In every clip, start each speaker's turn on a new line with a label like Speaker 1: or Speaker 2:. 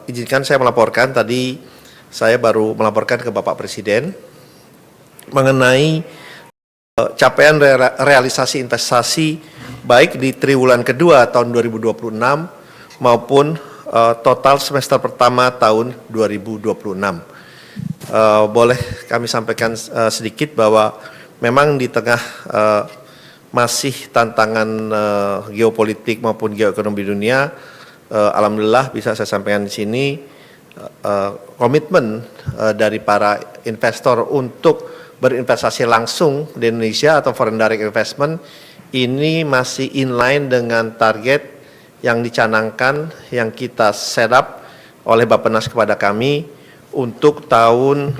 Speaker 1: Izinkan saya melaporkan, tadi saya baru melaporkan ke Bapak Presiden mengenai capaian realisasi investasi baik di triwulan kedua tahun 2026 maupun total semester pertama tahun 2026. Boleh kami sampaikan sedikit bahwa memang di tengah masih tantangan geopolitik maupun geoekonomi dunia, alhamdulillah bisa saya sampaikan di sini komitmen dari para investor untuk berinvestasi langsung di Indonesia atau foreign direct investment ini masih inline dengan target yang dicanangkan yang kita set up oleh Bappenas kepada kami untuk tahun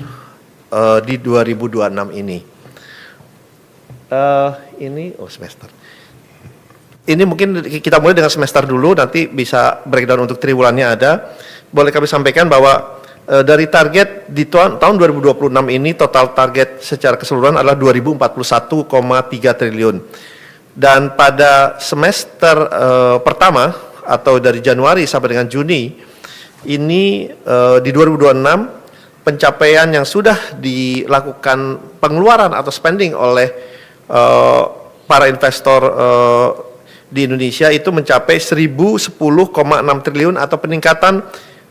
Speaker 1: di 2026 ini. Semester. Ini mungkin kita mulai dengan semester dulu, nanti bisa breakdown untuk triwulannya ada. Boleh kami sampaikan bahwa dari target di tahun 2026 ini total target secara keseluruhan adalah 2041,3 triliun. Dan pada semester pertama atau dari Januari sampai dengan Juni ini di 2026 pencapaian yang sudah dilakukan pengeluaran atau spending oleh para investor di Indonesia itu mencapai 1010,6 triliun atau peningkatan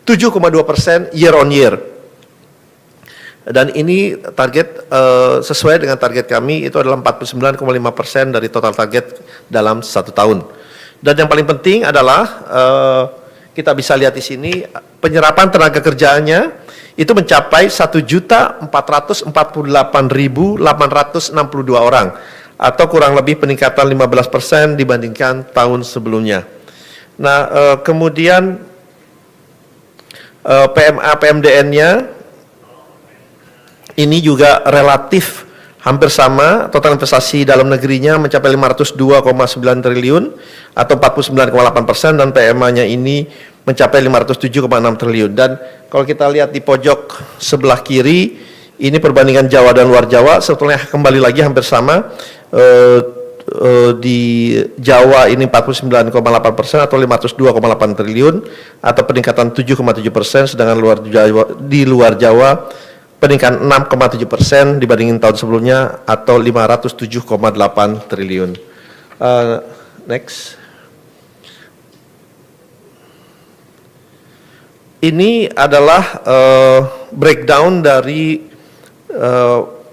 Speaker 1: 7,2% year on year. Dan ini target sesuai dengan target kami itu adalah 49,5% dari total target dalam 1 tahun. Dan yang paling penting adalah kita bisa lihat di sini penyerapan tenaga kerjanya itu mencapai 1.448.862 orang atau kurang lebih peningkatan 15% dibandingkan tahun sebelumnya. Nah, kemudian PMA PMDN-nya ini juga relatif hampir sama, total investasi dalam negerinya mencapai 502,9 triliun atau 49,8% dan PMA-nya ini mencapai 507,6 triliun. Dan kalau kita lihat di pojok sebelah kiri, ini perbandingan Jawa dan luar Jawa, sebetulnya kembali lagi hampir sama. Di Jawa ini 49,8% atau 502,8 triliun atau peningkatan 7,7%, sedangkan di luar Jawa peningkatan 6,7% dibandingin tahun sebelumnya atau 507,8 triliun. Next. Ini adalah breakdown dari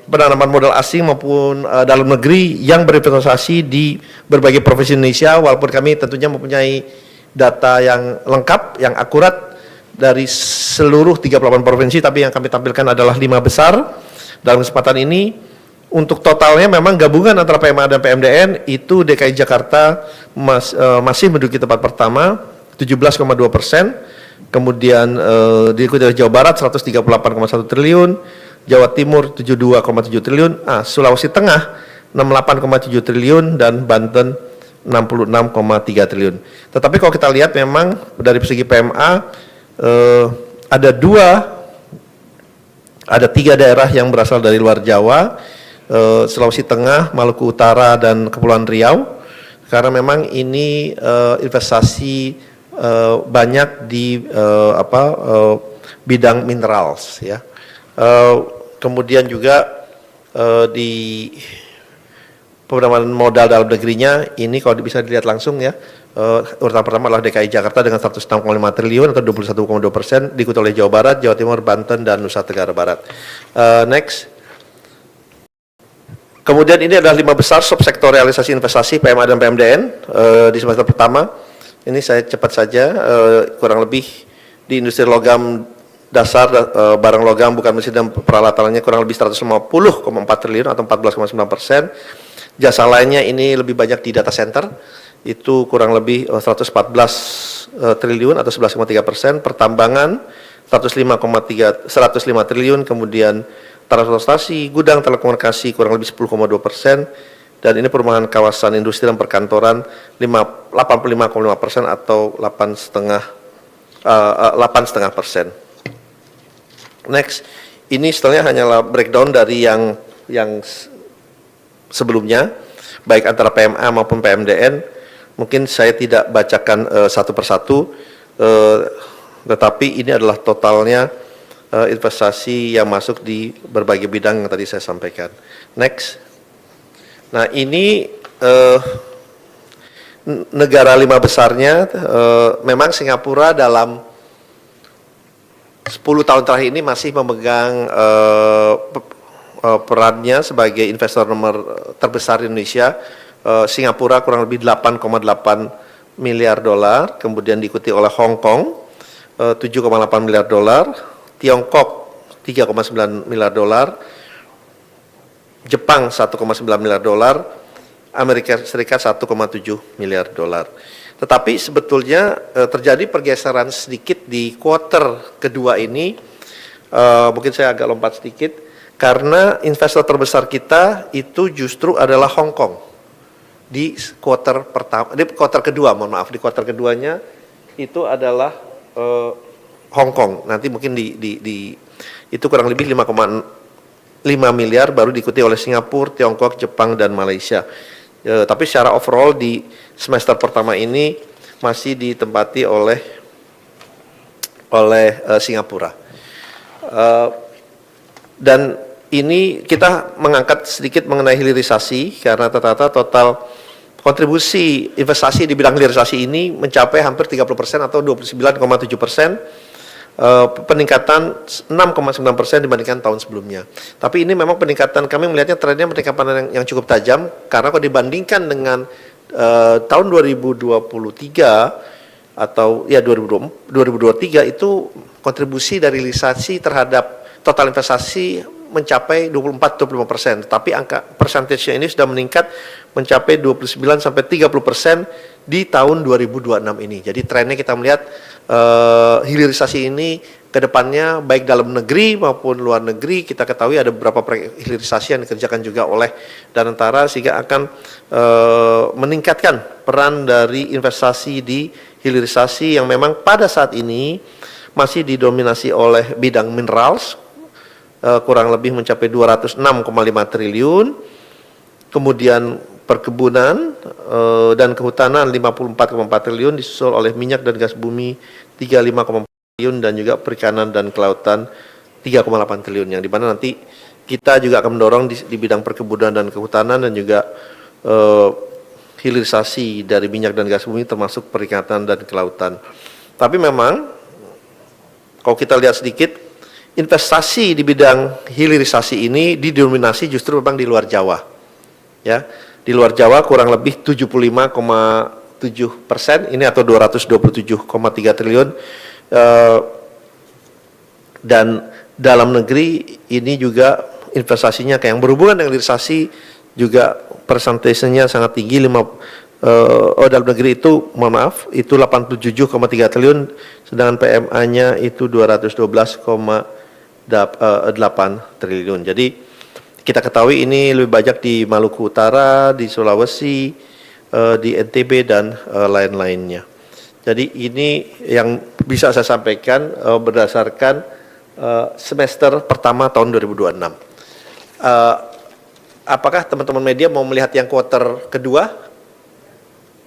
Speaker 1: penanaman modal asing maupun dalam negeri yang berinvestasi di berbagai provinsi Indonesia, walaupun kami tentunya mempunyai data yang lengkap, yang akurat dari seluruh 38 provinsi, tapi yang kami tampilkan adalah 5 besar. Dalam kesempatan ini, untuk totalnya memang gabungan antara PMA dan PMDN itu DKI Jakarta masih menduduki tempat pertama, 17,2%, kemudian diikuti oleh Jawa Barat 138,1 triliun, Jawa Timur 72,7 triliun, Sulawesi Tengah 68,7 triliun, dan Banten 66,3 triliun. Tetapi kalau kita lihat memang dari segi PMA ada 3 daerah yang berasal dari luar Jawa, Sulawesi Tengah, Maluku Utara, dan Kepulauan Riau, karena memang ini investasi banyak di bidang minerals ya. Kemudian juga di penanaman modal dalam negerinya ini kalau bisa dilihat langsung ya, urutan pertama adalah DKI Jakarta dengan 106,5 triliun atau 21,2%, diikuti oleh Jawa Barat, Jawa Timur, Banten, dan Nusa Tenggara Barat. Next. Kemudian ini adalah 5 besar subsektor realisasi investasi PMA dan PMDN di semester pertama. Ini saya cepat saja, kurang lebih di industri logam dasar, barang logam bukan mesin dan peralatannya kurang lebih 150,4 triliun atau 14,9%. Jasa lainnya ini lebih banyak di data center, itu kurang lebih 114 triliun atau 11,3%. Pertambangan 105 triliun, kemudian transportasi, gudang, telekomunikasi kurang lebih 10,2%. Dan ini perumahan kawasan industri dan perkantoran 85,5% atau 8,5%. Next, ini setelahnya hanyalah breakdown dari yang sebelumnya, baik antara PMA maupun PMDN. Mungkin saya tidak bacakan satu persatu. tetapi ini adalah totalnya investasi yang masuk di berbagai bidang yang tadi saya sampaikan. Next. Nah, ini negara 5 besarnya, memang Singapura dalam 10 tahun terakhir ini masih memegang perannya sebagai investor nomor terbesar di Indonesia. Singapura kurang lebih 8,8 miliar dolar, kemudian diikuti oleh Hong Kong 7,8 miliar dolar, Tiongkok 3,9 miliar dolar, Jepang 1,9 miliar dolar, Amerika Serikat 1,7 miliar dolar. Tetapi sebetulnya terjadi pergeseran sedikit di kuarter kedua ini, mungkin saya agak lompat sedikit, karena investor terbesar kita itu justru adalah Hong Kong di kuarter pertama, di kuarter kedua, mohon maaf, di kuarter keduanya itu adalah Hong Kong. Nanti mungkin itu kurang lebih 5,5 miliar, baru diikuti oleh Singapura, Tiongkok, Jepang, dan Malaysia. Tapi secara overall di semester pertama ini masih ditempati oleh Singapura. Dan ini kita mengangkat sedikit mengenai hilirisasi karena rata-rata total kontribusi investasi di bidang hilirisasi ini mencapai hampir 30% atau 29,7%. Peningkatan 6,9% dibandingkan tahun sebelumnya. Tapi ini memang peningkatan, kami melihatnya trennya peningkatan yang cukup tajam, karena kalau dibandingkan dengan tahun 2023 atau ya 2023 itu kontribusi dari hilirisasi terhadap total investasi mencapai 24-25%, tapi angka persentasenya ini sudah meningkat mencapai 29-30% di tahun 2026 ini. Jadi trennya kita melihat hilirisasi ini ke depannya baik dalam negeri maupun luar negeri. Kita ketahui ada beberapa proyek hilirisasi yang dikerjakan juga oleh Danantara, sehingga akan meningkatkan peran dari investasi di hilirisasi yang memang pada saat ini masih didominasi oleh bidang minerals, kurang lebih mencapai 26,5 triliun, kemudian perkebunan dan kehutanan 54,4 triliun, disusul oleh minyak dan gas bumi 35,4 triliun, dan juga perikanan dan kelautan 3,8 triliun, yang dimana nanti kita juga akan mendorong di bidang perkebunan dan kehutanan dan juga hilirisasi dari minyak dan gas bumi termasuk perikanan dan kelautan. Tapi memang kalau kita lihat sedikit, investasi di bidang hilirisasi ini didominasi justru memang di luar Jawa, ya. Di luar Jawa kurang lebih 75,7%, ini atau 227,3 triliun, dan dalam negeri ini juga investasinya kayak yang berhubungan dengan hilirisasi juga persentasenya sangat tinggi. Dalam negeri itu, mohon maaf, itu 87,3 triliun, sedangkan PMA-nya itu 212,8 triliun. Jadi kita ketahui ini lebih banyak di Maluku Utara, di Sulawesi, di NTB, dan lain-lainnya. Jadi ini yang bisa saya sampaikan berdasarkan semester pertama tahun 2026. Apakah teman-teman media mau melihat yang kuarter kedua?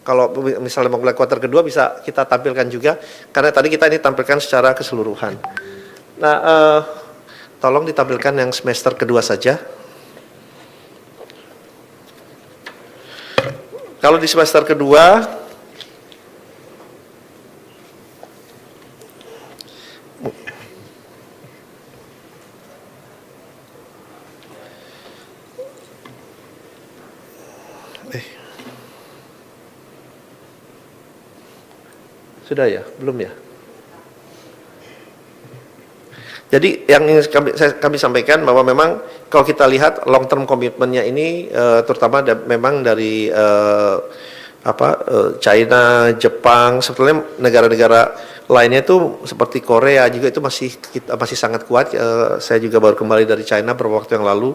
Speaker 1: Kalau misalnya mau melihat kuarter kedua bisa kita tampilkan juga, karena tadi kita ini tampilkan secara keseluruhan. Nah, tolong ditampilkan yang semester kedua saja. Kalau di semester kedua, sudah ya? Belum ya? Jadi yang ingin kami sampaikan bahwa memang kalau kita lihat long term komitmennya ini terutama memang dari China, Jepang, sebetulnya negara-negara lainnya itu seperti Korea juga itu masih sangat kuat. Saya juga baru kembali dari China beberapa waktu yang lalu.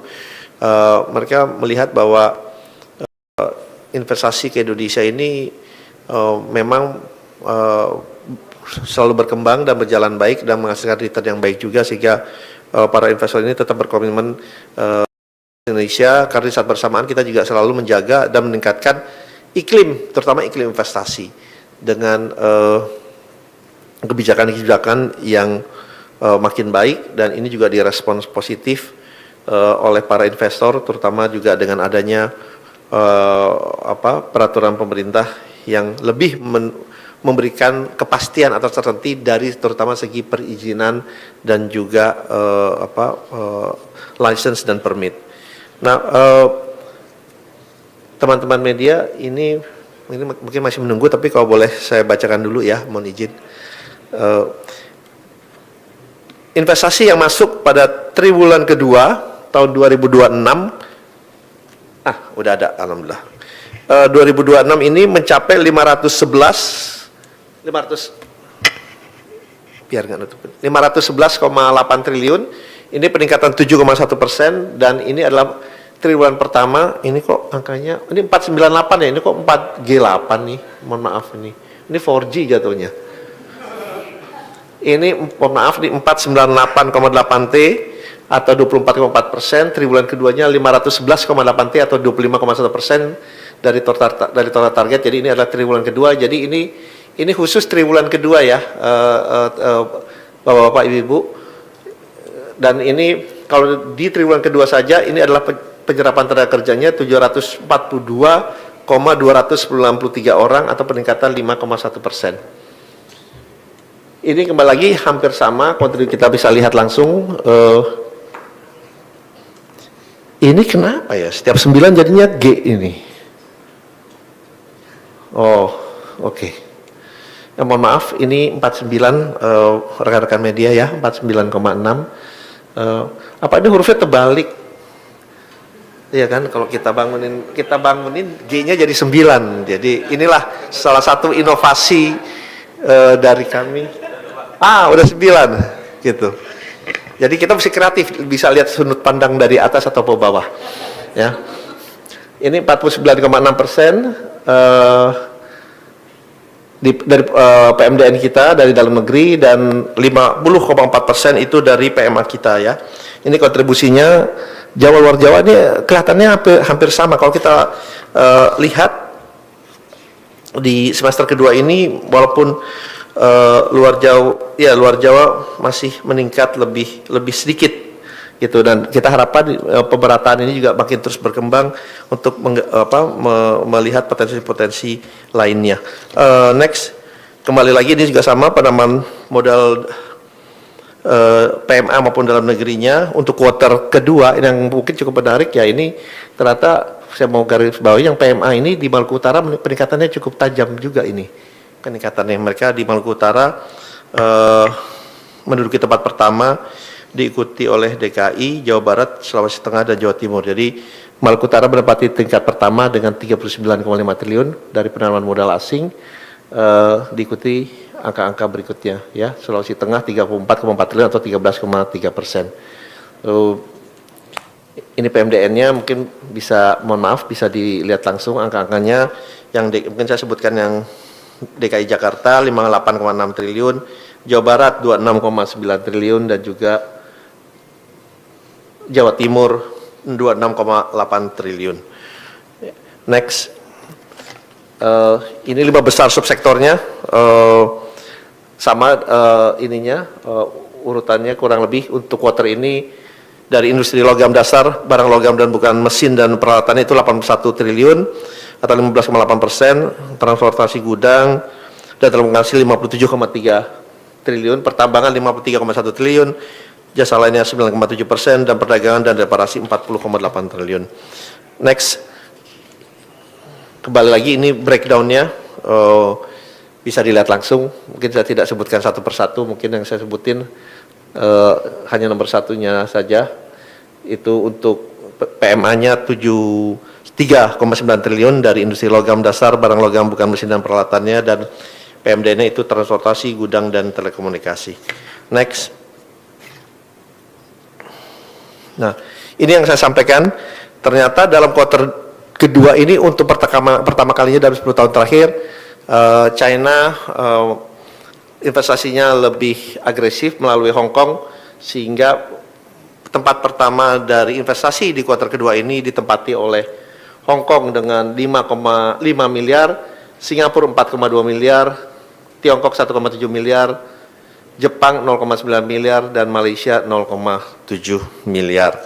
Speaker 1: Mereka melihat bahwa investasi ke Indonesia ini memang selalu berkembang dan berjalan baik dan menghasilkan return yang baik juga, sehingga para investor ini tetap berkomitmen Indonesia, karena di saat bersamaan kita juga selalu menjaga dan meningkatkan iklim, terutama iklim investasi dengan kebijakan-kebijakan yang makin baik, dan ini juga direspons positif oleh para investor, terutama juga dengan adanya peraturan pemerintah yang lebih memberikan kepastian atau certainty dari terutama segi perizinan dan juga license dan permit. Nah, teman-teman media ini mungkin masih menunggu, tapi kalau boleh saya bacakan dulu ya, mohon izin. Investasi yang masuk pada triwulan kedua tahun 2026, udah ada, alhamdulillah. 2026 ini mencapai 511,8 triliun. Ini peningkatan 7,1%, dan ini adalah triwulan pertama. Ini kok angkanya, ini 498 ya, ini kok 4G8 nih, mohon maaf ini 4G jatuhnya. Ini mohon maaf di 498,8 T atau 24,4%, triwulan keduanya 511,8 T atau 25,1% dari total target. Jadi ini adalah triwulan kedua. Jadi ini khusus triwulan kedua ya, Bapak-bapak, Ibu-ibu. Dan ini kalau di triwulan kedua saja ini adalah penyerapan tenaga kerjanya 742,293 orang atau peningkatan 5,1%. Ini kembali lagi hampir sama, kalau kita bisa lihat langsung. Ini kenapa ya? Setiap 9 jadinya G ini. Oh, oke. Mohon maaf, ini 49 rekan-rekan media ya, 49,6. Apa ini hurufnya terbalik? Iya kan, kalau kita bangunin G-nya jadi 9. Jadi inilah salah satu inovasi dari kami. Udah 9 gitu. Jadi kita mesti kreatif, bisa lihat sudut pandang dari atas atau ke bawah. Ya. Ini 49,6% dari PMDN kita dari dalam negeri, dan 50,4% itu dari PMA kita ya. Ini kontribusinya Jawa luar Jawa ini kelihatannya hampir sama. Kalau kita lihat di semester kedua ini, walaupun luar Jawa masih meningkat lebih sedikit gitu, dan kita harapkan pemerataan ini juga makin terus berkembang untuk melihat potensi-potensi lainnya. Next, kembali lagi ini juga sama penanaman modal PMA maupun dalam negerinya untuk kuartal kedua. Ini yang mungkin cukup menarik ya, ini ternyata saya mau garis bawahi yang PMA ini di Maluku Utara peningkatannya cukup tajam juga ini. Peningkatannya mereka di Maluku Utara menduduki tempat pertama, diikuti oleh DKI, Jawa Barat, Sulawesi Tengah, dan Jawa Timur. Jadi Maluku Utara menempati tingkat pertama dengan 39,5 triliun dari penanaman modal asing, diikuti angka-angka berikutnya ya, Sulawesi Tengah 34,4 triliun atau 13,3%. Ini PMDN-nya mungkin bisa, mohon maaf, bisa dilihat langsung angka-angkanya. Yang mungkin saya sebutkan yang DKI Jakarta 58,6 triliun, Jawa Barat 26,9 triliun, dan juga Jawa Timur 26,8 triliun. Next, ini 5 besar subsektornya, sama urutannya kurang lebih untuk kuartal ini. Dari industri logam dasar, barang logam dan bukan mesin dan peralatannya itu 81 triliun atau 15,8%, transportasi gudang dan telekomunikasi 57,3 triliun, pertambangan 53,1 triliun, jasa lainnya 9,7%, dan perdagangan dan reparasi 40,8 triliun. Next, kembali lagi ini breakdown-nya, bisa dilihat langsung. Mungkin saya tidak sebutkan satu persatu, mungkin yang saya sebutin hanya nomor satunya saja. Itu untuk PMA-nya 3,9 triliun dari industri logam dasar, barang logam bukan mesin dan peralatannya, dan PMD-nya itu transportasi, gudang, dan telekomunikasi. Next. Nah, ini yang saya sampaikan, ternyata dalam kuartal kedua ini untuk pertama kalinya dalam 10 tahun terakhir, China investasinya lebih agresif melalui Hong Kong, sehingga tempat pertama dari investasi di kuartal kedua ini ditempati oleh Hong Kong dengan 5,5 miliar, Singapura 4,2 miliar, Tiongkok 1,7 miliar, Jepang 0,9 miliar, dan Malaysia 0,7 miliar.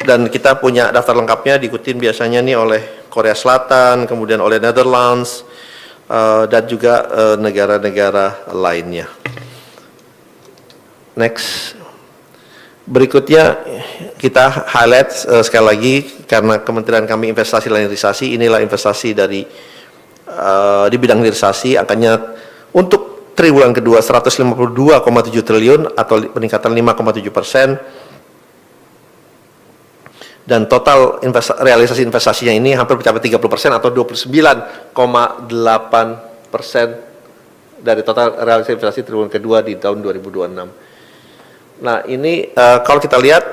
Speaker 1: Dan kita punya daftar lengkapnya, diikutin biasanya nih oleh Korea Selatan, kemudian oleh Netherlands, dan juga negara-negara lainnya. Next. Berikutnya kita highlight sekali lagi, karena Kementerian kami Investasi dan Hilirisasi, inilah investasi dari di bidang hilirisasi, angkanya untuk triwulan kedua 152,7 triliun atau peningkatan 5,7%, dan total realisasi investasinya ini hampir mencapai 30% atau 29,8% dari total realisasi investasi triwulan kedua di tahun 2026. Nah ini kalau kita lihat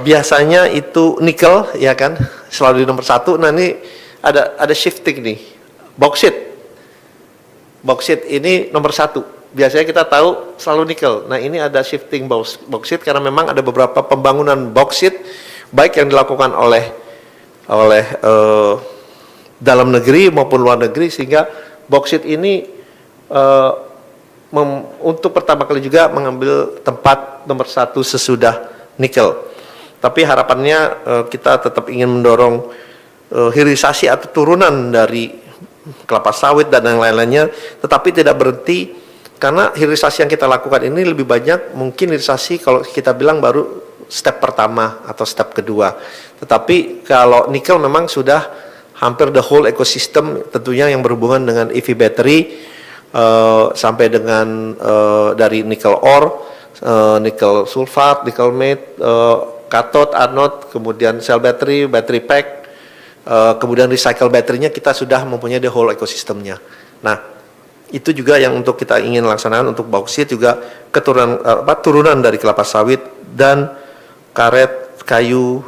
Speaker 1: biasanya itu nikel, ya kan, selalu di nomor 1. Nah ini ada shifting nih, bauxite ini nomor 1. Biasanya kita tahu selalu nikel. Nah ini ada shifting bauxite karena memang ada beberapa pembangunan bauxite baik yang dilakukan oleh dalam negeri maupun luar negeri, sehingga bauxite ini untuk pertama kali juga mengambil tempat nomor 1 sesudah nikel. Tapi harapannya kita tetap ingin mendorong hilirisasi atau turunan dari kelapa sawit dan yang lain-lainnya, tetapi tidak berhenti, karena hilirisasi yang kita lakukan ini lebih banyak mungkin hilirisasi kalau kita bilang baru step pertama atau step kedua. Tetapi kalau nikel memang sudah hampir the whole ecosystem, tentunya yang berhubungan dengan EV battery, sampai dengan dari nikel ore, nikel sulfat, nikel matte, cathode, anode, kemudian cell battery, battery pack, kemudian recycle baterainya, kita sudah mempunyai the whole ekosistemnya. Nah, itu juga yang untuk kita ingin laksanakan untuk bauxite, juga turunan dari kelapa sawit dan karet, kayu,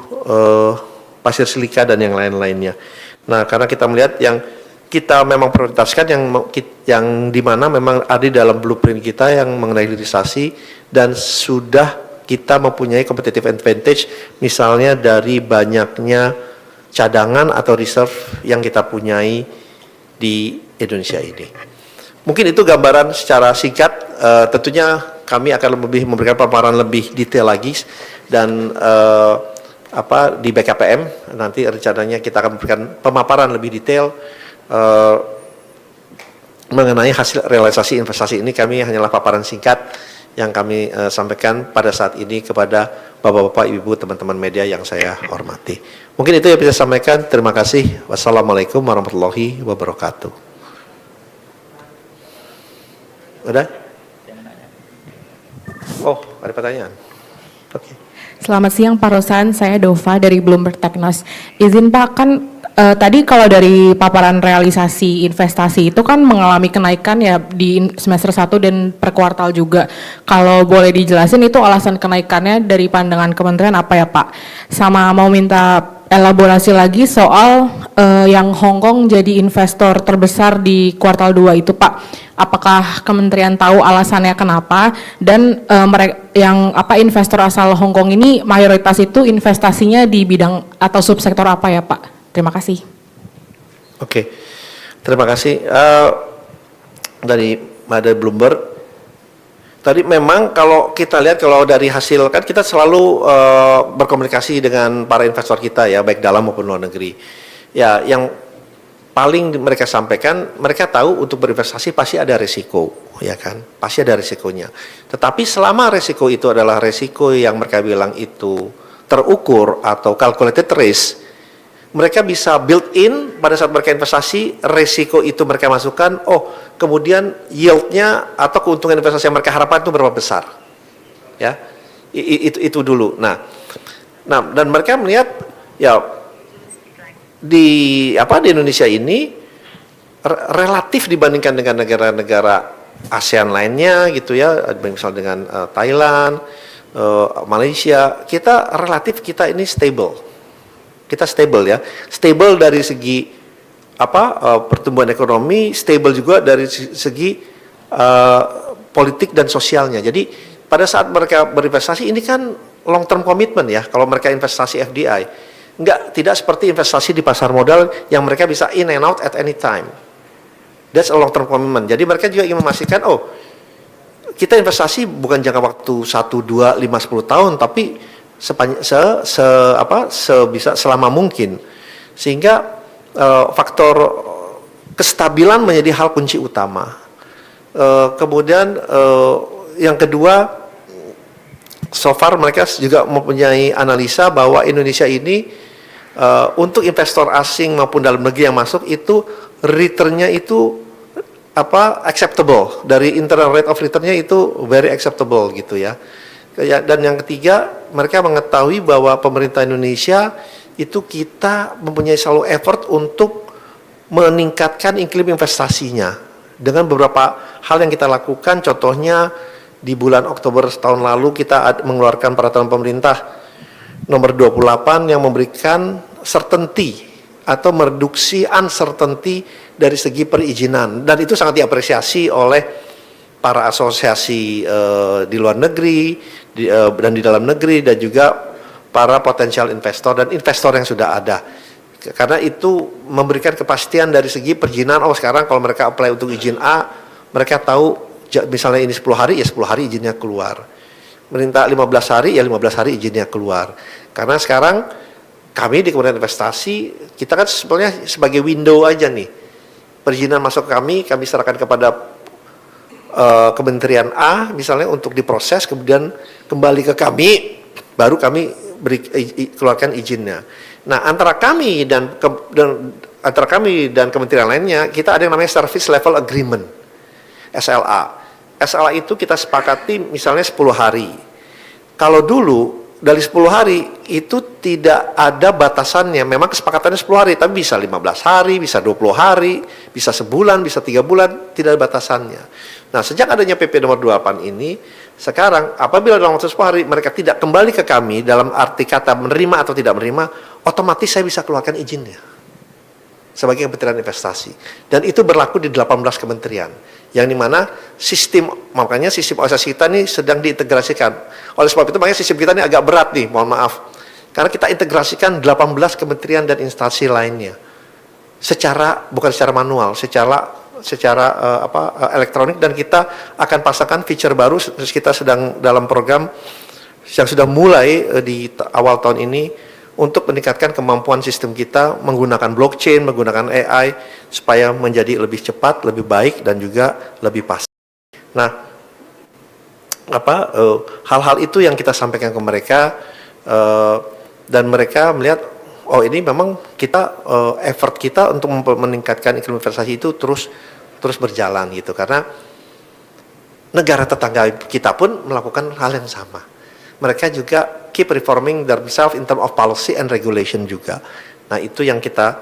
Speaker 1: pasir silika dan yang lain-lainnya. Nah, karena kita melihat yang kita memang prioritaskan yang di mana memang ada di dalam blueprint kita yang mengenai hilirisasi, dan sudah kita mempunyai competitive advantage, misalnya dari banyaknya cadangan atau reserve yang kita punyai di Indonesia ini. Mungkin itu gambaran secara singkat. Tentunya kami akan lebih memberikan paparan lebih detail lagi, dan di BKPM nanti rencananya kita akan memberikan pemaparan lebih detail mengenai hasil realisasi investasi ini. Kami hanyalah paparan singkat yang kami sampaikan pada saat ini kepada Bapak-Bapak, Ibu, teman-teman media yang saya hormati. Mungkin itu yang bisa saya sampaikan. Terima kasih. Wassalamualaikum warahmatullahi wabarakatuh. Udah? Oh, ada pertanyaan? Oke.
Speaker 2: Selamat siang Pak Rosan, saya Dova dari Bloomberg Technos. Izin Pak, kan tadi kalau dari paparan realisasi investasi itu kan mengalami kenaikan ya di semester 1 dan per kuartal juga. Kalau boleh dijelasin itu alasan kenaikannya dari pandangan kementerian apa ya Pak? Sama mau minta elaborasi lagi soal yang Hong Kong jadi investor terbesar di kuartal 2 itu Pak. Apakah kementerian tahu alasannya kenapa, dan investor asal Hong Kong ini mayoritas itu investasinya di bidang atau subsektor apa ya Pak? Terima kasih.
Speaker 1: Oke, terima kasih. Dari Bloomberg, tadi memang kalau kita lihat, kalau dari hasil, kan kita selalu berkomunikasi dengan para investor kita ya, baik dalam maupun luar negeri. Ya, yang paling mereka sampaikan, mereka tahu untuk berinvestasi pasti ada risiko, ya kan? Pasti ada risikonya. Tetapi selama risiko itu adalah risiko yang mereka bilang itu terukur atau calculated risk, mereka bisa build in pada saat mereka investasi, risiko itu mereka masukkan, kemudian yieldnya atau keuntungan investasi yang mereka harapkan itu berapa besar, ya, itu dulu. Nah, dan mereka melihat ya di Indonesia ini relatif dibandingkan dengan negara-negara ASEAN lainnya gitu ya, misal dengan Thailand, Malaysia, kita ini stable. Kita stable ya, stable dari segi pertumbuhan ekonomi, stable juga dari segi politik dan sosialnya. Jadi pada saat mereka berinvestasi ini kan long term commitment ya, kalau mereka investasi FDI. Tidak seperti investasi di pasar modal yang mereka bisa in and out at any time. That's a long term commitment. Jadi mereka juga ingin memastikan, oh kita investasi bukan jangka waktu 1, 2, 5, 10 tahun, tapi sebisa selama mungkin. Sehingga faktor kestabilan menjadi hal kunci utama. Kemudian yang kedua, so far mereka juga mempunyai analisa bahwa Indonesia ini untuk investor asing maupun dalam negeri yang masuk itu returnnya itu acceptable, dari internal rate of returnnya itu very acceptable gitu ya. Dan yang ketiga, mereka mengetahui bahwa pemerintah Indonesia itu kita mempunyai selalu effort untuk meningkatkan iklim investasinya dengan beberapa hal yang kita lakukan. Contohnya di bulan Oktober tahun lalu kita mengeluarkan peraturan pemerintah nomor 28 yang memberikan certainty atau mereduksi uncertainty dari segi perizinan, dan itu sangat diapresiasi oleh para asosiasi di luar negeri dan di dalam negeri, dan juga para potensial investor dan investor yang sudah ada, karena itu memberikan kepastian dari segi perizinan. Oh sekarang kalau mereka apply untuk izin A, mereka tahu misalnya ini 10 hari ya 10 hari izinnya keluar, minta 15 hari ya 15 hari izinnya keluar. Karena sekarang kami di Kementerian Investasi, kita kan sebenarnya sebagai window aja nih. Perizinan masuk kami serahkan kepada Kementerian A misalnya untuk diproses, kemudian kembali ke kami, baru kami keluarkan izinnya. Nah, antara kami dan kementerian lainnya, kita ada yang namanya Service Level Agreement, SLA. SLA itu kita sepakati misalnya 10 hari. Kalau dulu dari 10 hari itu tidak ada batasannya, memang kesepakatannya 10 hari, tapi bisa 15 hari, bisa 20 hari, bisa sebulan, bisa 3 bulan, tidak ada batasannya. Nah, sejak adanya PP nomor 28 ini, sekarang apabila dalam waktu 10 hari mereka tidak kembali ke kami dalam arti kata menerima atau tidak menerima, otomatis saya bisa keluarkan izinnya sebagai Kementerian Investasi. Dan itu berlaku di 18 kementerian, yang dimana makanya sistem organisasi kita ini sedang diintegrasikan. Oleh sebab itu makanya sistem kita ini agak berat nih, mohon maaf. Karena kita integrasikan 18 kementerian dan instansi lainnya. Bukan secara manual, secara elektronik, dan kita akan pasangkan feature baru. Kita sedang dalam program yang sudah mulai di awal tahun ini untuk meningkatkan kemampuan sistem kita menggunakan blockchain, menggunakan AI, supaya menjadi lebih cepat, lebih baik, dan juga lebih pasti. Nah, hal-hal itu yang kita sampaikan ke mereka, dan mereka melihat, oh ini memang kita effort kita untuk meningkatkan iklim investasi itu terus berjalan gitu, karena negara tetangga kita pun melakukan hal yang sama. Mereka juga keep reforming themselves in terms of policy and regulation juga. Nah, itu yang kita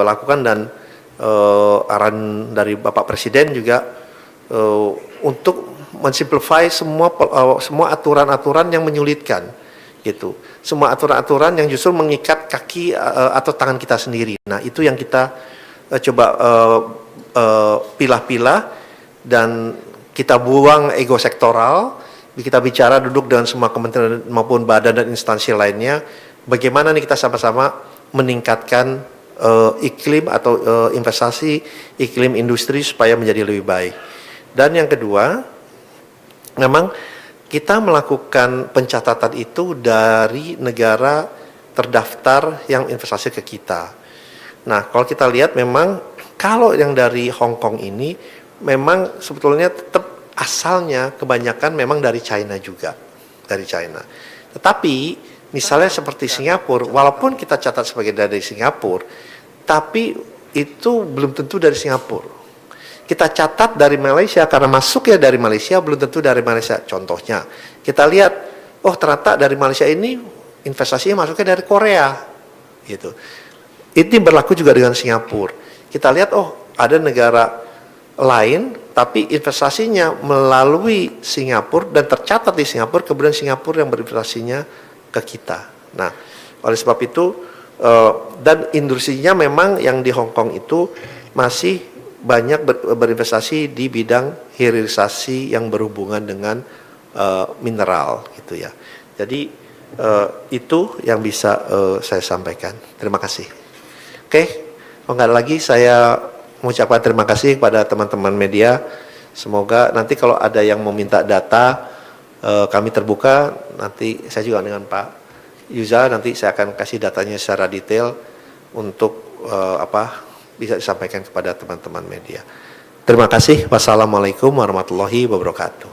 Speaker 1: lakukan, dan arahan dari Bapak Presiden juga untuk mensimplify semua aturan-aturan yang menyulitkan gitu. Semua aturan-aturan yang justru mengikat kaki atau tangan kita sendiri. Nah, itu yang kita coba pilah-pilah, dan kita buang ego sektoral. Kita bicara duduk dengan semua kementerian maupun badan dan instansi lainnya, bagaimana nih kita sama-sama meningkatkan iklim atau investasi, iklim industri supaya menjadi lebih baik. Dan yang kedua, memang kita melakukan pencatatan itu dari negara terdaftar yang investasi ke kita. Nah, kalau kita lihat memang kalau yang dari Hong Kong ini memang sebetulnya tetap asalnya kebanyakan memang dari China juga, dari China. Tetapi misalnya seperti Singapura, walaupun kita catat sebagai dari Singapura, tapi itu belum tentu dari Singapura. Kita catat dari Malaysia karena masuknya dari Malaysia, belum tentu dari Malaysia. Contohnya, kita lihat, oh ternyata dari Malaysia ini investasinya masuknya dari Korea, gitu. Ini berlaku juga dengan Singapura. Kita lihat, oh ada negara lain tapi investasinya melalui Singapura dan tercatat di Singapura, kemudian Singapura yang berinvestasinya ke kita. Nah, oleh sebab itu dan industrinya memang yang di Hong Kong itu masih banyak berinvestasi di bidang hilirisasi yang berhubungan dengan mineral gitu ya. Jadi itu yang bisa saya sampaikan. Terima kasih. Oke, kalau nggak ada lagi saya mengucapkan terima kasih kepada teman-teman media. Semoga nanti kalau ada yang meminta data, kami terbuka. Nanti saya juga dengan Pak Yuza, nanti saya akan kasih datanya secara detail untuk bisa disampaikan kepada teman-teman media. Terima kasih. Wassalamualaikum warahmatullahi wabarakatuh.